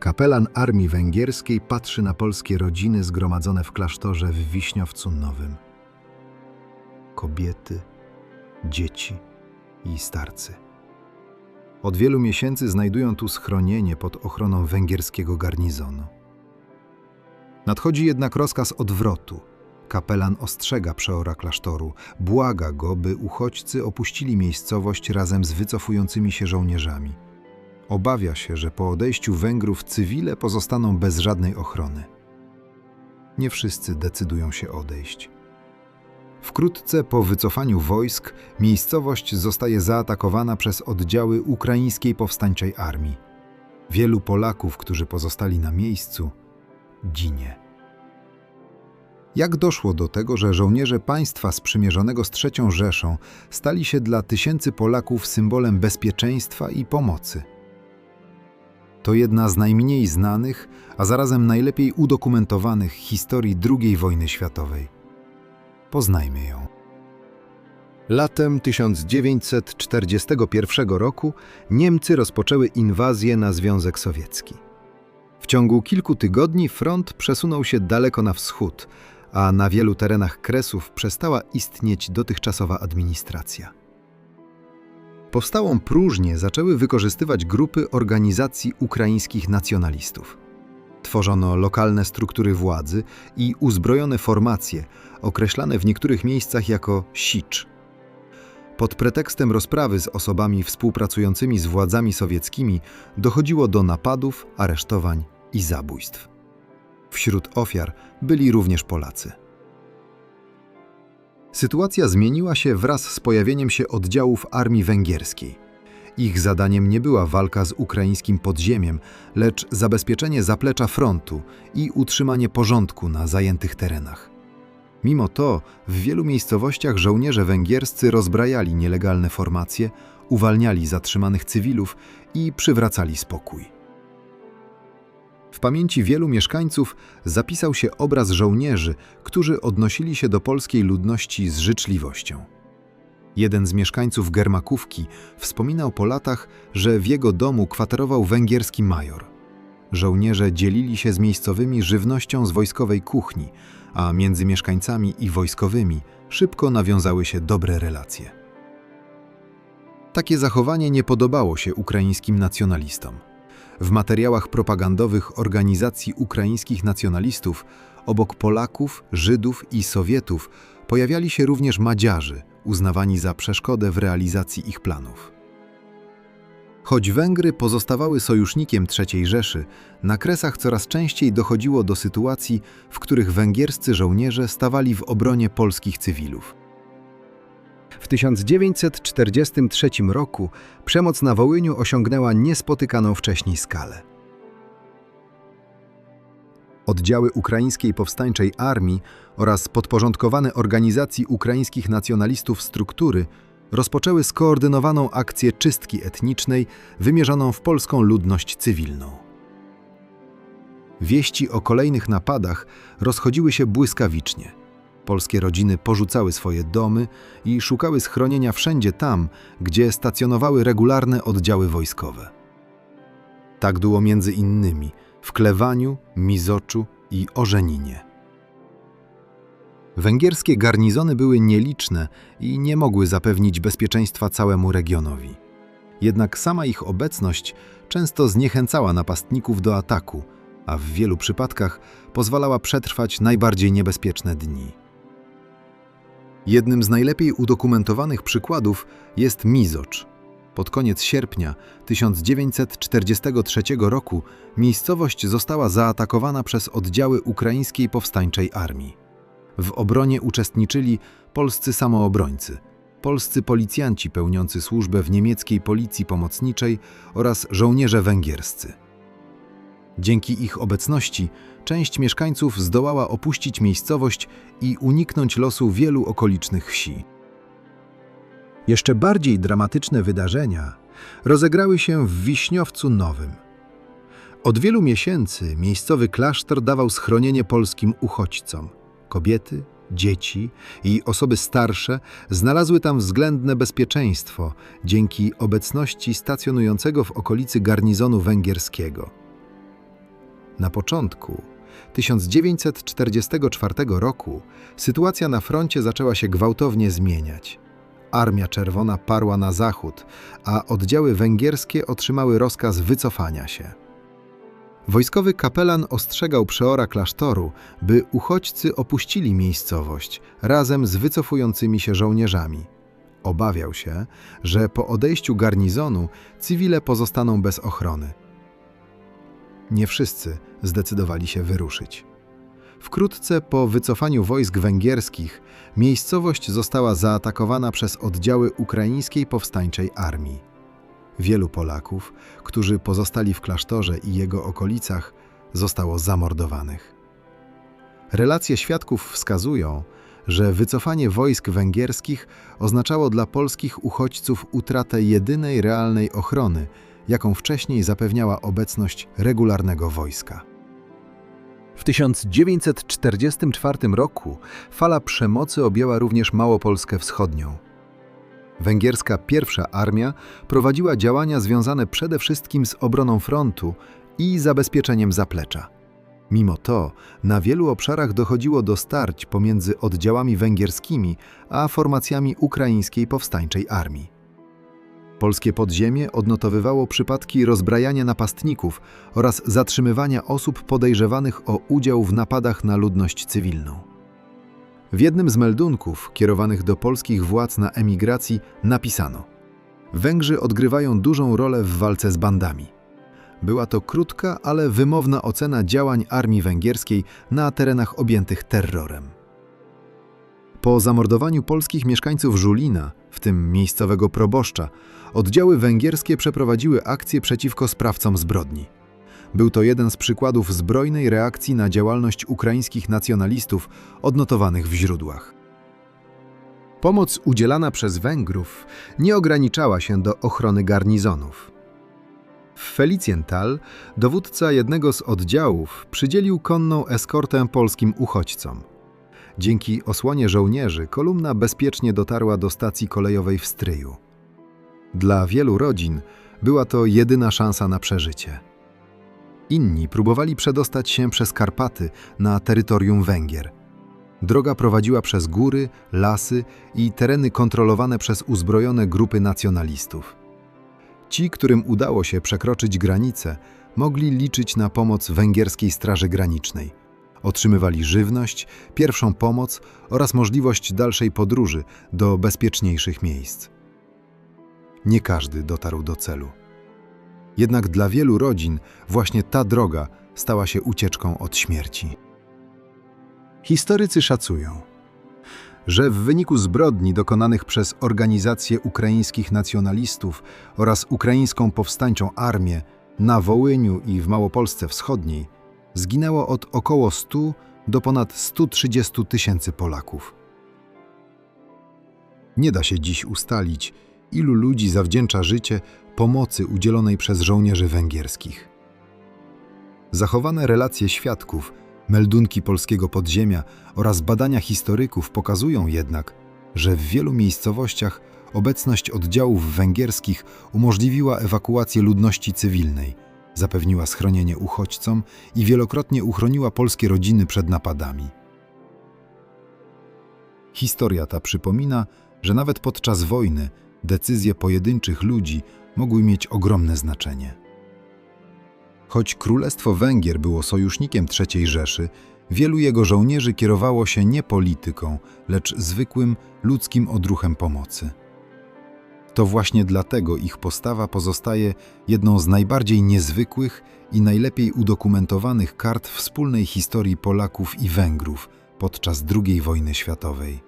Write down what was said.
Kapelan armii węgierskiej patrzy na polskie rodziny zgromadzone w klasztorze w Wiśniowcu Nowym. Kobiety, dzieci i starcy. Od wielu miesięcy znajdują tu schronienie pod ochroną węgierskiego garnizonu. Nadchodzi jednak rozkaz odwrotu. Kapelan ostrzega przeora klasztoru, błaga go, by uchodźcy opuścili miejscowość razem z wycofującymi się żołnierzami. Obawia się, że po odejściu Węgrów cywile pozostaną bez żadnej ochrony. Nie wszyscy decydują się odejść. Wkrótce po wycofaniu wojsk miejscowość zostaje zaatakowana przez oddziały ukraińskiej powstańczej armii. Wielu Polaków, którzy pozostali na miejscu, ginie. Jak doszło do tego, że żołnierze państwa sprzymierzonego z III Rzeszą stali się dla tysięcy Polaków symbolem bezpieczeństwa i pomocy? To jedna z najmniej znanych, a zarazem najlepiej udokumentowanych historii II wojny światowej. Poznajmy ją. Latem 1941 roku Niemcy rozpoczęły inwazję na Związek Sowiecki. W ciągu kilku tygodni front przesunął się daleko na wschód, a na wielu terenach Kresów przestała istnieć dotychczasowa administracja. Powstałą próżnię zaczęły wykorzystywać grupy organizacji ukraińskich nacjonalistów. Tworzono lokalne struktury władzy i uzbrojone formacje, określane w niektórych miejscach jako sicz. Pod pretekstem rozprawy z osobami współpracującymi z władzami sowieckimi dochodziło do napadów, aresztowań i zabójstw. Wśród ofiar byli również Polacy. Sytuacja zmieniła się wraz z pojawieniem się oddziałów armii węgierskiej. Ich zadaniem nie była walka z ukraińskim podziemiem, lecz zabezpieczenie zaplecza frontu i utrzymanie porządku na zajętych terenach. Mimo to w wielu miejscowościach żołnierze węgierscy rozbrajali nielegalne formacje, uwalniali zatrzymanych cywilów i przywracali spokój. W pamięci wielu mieszkańców zapisał się obraz żołnierzy, którzy odnosili się do polskiej ludności z życzliwością. Jeden z mieszkańców Germakówki wspominał po latach, że w jego domu kwaterował węgierski major. Żołnierze dzielili się z miejscowymi żywnością z wojskowej kuchni, a między mieszkańcami i wojskowymi szybko nawiązały się dobre relacje. Takie zachowanie nie podobało się ukraińskim nacjonalistom. W materiałach propagandowych organizacji ukraińskich nacjonalistów obok Polaków, Żydów i Sowietów pojawiali się również Madziarzy, uznawani za przeszkodę w realizacji ich planów. Choć Węgry pozostawały sojusznikiem III Rzeszy, na Kresach coraz częściej dochodziło do sytuacji, w których węgierscy żołnierze stawali w obronie polskich cywilów. W 1943 roku przemoc na Wołyniu osiągnęła niespotykaną wcześniej skalę. Oddziały ukraińskiej powstańczej armii oraz podporządkowane organizacji ukraińskich nacjonalistów struktury rozpoczęły skoordynowaną akcję czystki etnicznej wymierzoną w polską ludność cywilną. Wieści o kolejnych napadach rozchodziły się błyskawicznie. Polskie rodziny porzucały swoje domy i szukały schronienia wszędzie tam, gdzie stacjonowały regularne oddziały wojskowe. Tak było między innymi w Klewaniu, Mizoczu i Orzeninie. Węgierskie garnizony były nieliczne i nie mogły zapewnić bezpieczeństwa całemu regionowi. Jednak sama ich obecność często zniechęcała napastników do ataku, a w wielu przypadkach pozwalała przetrwać najbardziej niebezpieczne dni. Jednym z najlepiej udokumentowanych przykładów jest Mizocz. Pod koniec sierpnia 1943 roku miejscowość została zaatakowana przez oddziały ukraińskiej powstańczej armii. W obronie uczestniczyli polscy samoobrońcy, polscy policjanci pełniący służbę w niemieckiej policji pomocniczej oraz żołnierze węgierscy. Dzięki ich obecności część mieszkańców zdołała opuścić miejscowość i uniknąć losu wielu okolicznych wsi. Jeszcze bardziej dramatyczne wydarzenia rozegrały się w Wiśniowcu Nowym. Od wielu miesięcy miejscowy klasztor dawał schronienie polskim uchodźcom. Kobiety, dzieci i osoby starsze znalazły tam względne bezpieczeństwo dzięki obecności stacjonującego w okolicy garnizonu węgierskiego. Na początku 1944 roku sytuacja na froncie zaczęła się gwałtownie zmieniać. Armia Czerwona parła na zachód, a oddziały węgierskie otrzymały rozkaz wycofania się. Wojskowy kapelan ostrzegał przeora klasztoru, by uchodźcy opuścili miejscowość razem z wycofującymi się żołnierzami. Obawiał się, że po odejściu garnizonu cywile pozostaną bez ochrony. Nie wszyscy zdecydowali się wyruszyć. Wkrótce po wycofaniu wojsk węgierskich miejscowość została zaatakowana przez oddziały ukraińskiej powstańczej armii. Wielu Polaków, którzy pozostali w klasztorze i jego okolicach, zostało zamordowanych. Relacje świadków wskazują, że wycofanie wojsk węgierskich oznaczało dla polskich uchodźców utratę jedynej realnej ochrony, jaką wcześniej zapewniała obecność regularnego wojska. W 1944 roku fala przemocy objęła również Małopolskę Wschodnią. Węgierska Pierwsza Armia prowadziła działania związane przede wszystkim z obroną frontu i zabezpieczeniem zaplecza. Mimo to na wielu obszarach dochodziło do starć pomiędzy oddziałami węgierskimi a formacjami ukraińskiej powstańczej armii. Polskie podziemie odnotowywało przypadki rozbrajania napastników oraz zatrzymywania osób podejrzewanych o udział w napadach na ludność cywilną. W jednym z meldunków kierowanych do polskich władz na emigracji napisano: Węgrzy odgrywają dużą rolę w walce z bandami. Była to krótka, ale wymowna ocena działań armii węgierskiej na terenach objętych terrorem. Po zamordowaniu polskich mieszkańców Żulina, w tym miejscowego proboszcza, oddziały węgierskie przeprowadziły akcje przeciwko sprawcom zbrodni. Był to jeden z przykładów zbrojnej reakcji na działalność ukraińskich nacjonalistów odnotowanych w źródłach. Pomoc udzielana przez Węgrów nie ograniczała się do ochrony garnizonów. W Felicienthal dowódca jednego z oddziałów przydzielił konną eskortę polskim uchodźcom. Dzięki osłonie żołnierzy kolumna bezpiecznie dotarła do stacji kolejowej w Stryju. Dla wielu rodzin była to jedyna szansa na przeżycie. Inni próbowali przedostać się przez Karpaty na terytorium Węgier. Droga prowadziła przez góry, lasy i tereny kontrolowane przez uzbrojone grupy nacjonalistów. Ci, którym udało się przekroczyć granicę, mogli liczyć na pomoc węgierskiej Straży Granicznej. Otrzymywali żywność, pierwszą pomoc oraz możliwość dalszej podróży do bezpieczniejszych miejsc. Nie każdy dotarł do celu. Jednak dla wielu rodzin właśnie ta droga stała się ucieczką od śmierci. Historycy szacują, że w wyniku zbrodni dokonanych przez organizację ukraińskich nacjonalistów oraz ukraińską powstańczą armię na Wołyniu i w Małopolsce Wschodniej zginęło od około 100 do ponad 130 tysięcy Polaków. Nie da się dziś ustalić, ilu ludzi zawdzięcza życie pomocy udzielonej przez żołnierzy węgierskich. Zachowane relacje świadków, meldunki polskiego podziemia oraz badania historyków pokazują jednak, że w wielu miejscowościach obecność oddziałów węgierskich umożliwiła ewakuację ludności cywilnej, zapewniła schronienie uchodźcom i wielokrotnie uchroniła polskie rodziny przed napadami. Historia ta przypomina, że nawet podczas wojny decyzje pojedynczych ludzi mogły mieć ogromne znaczenie. Choć Królestwo Węgier było sojusznikiem III Rzeszy, wielu jego żołnierzy kierowało się nie polityką, lecz zwykłym, ludzkim odruchem pomocy. To właśnie dlatego ich postawa pozostaje jedną z najbardziej niezwykłych i najlepiej udokumentowanych kart wspólnej historii Polaków i Węgrów podczas II wojny światowej.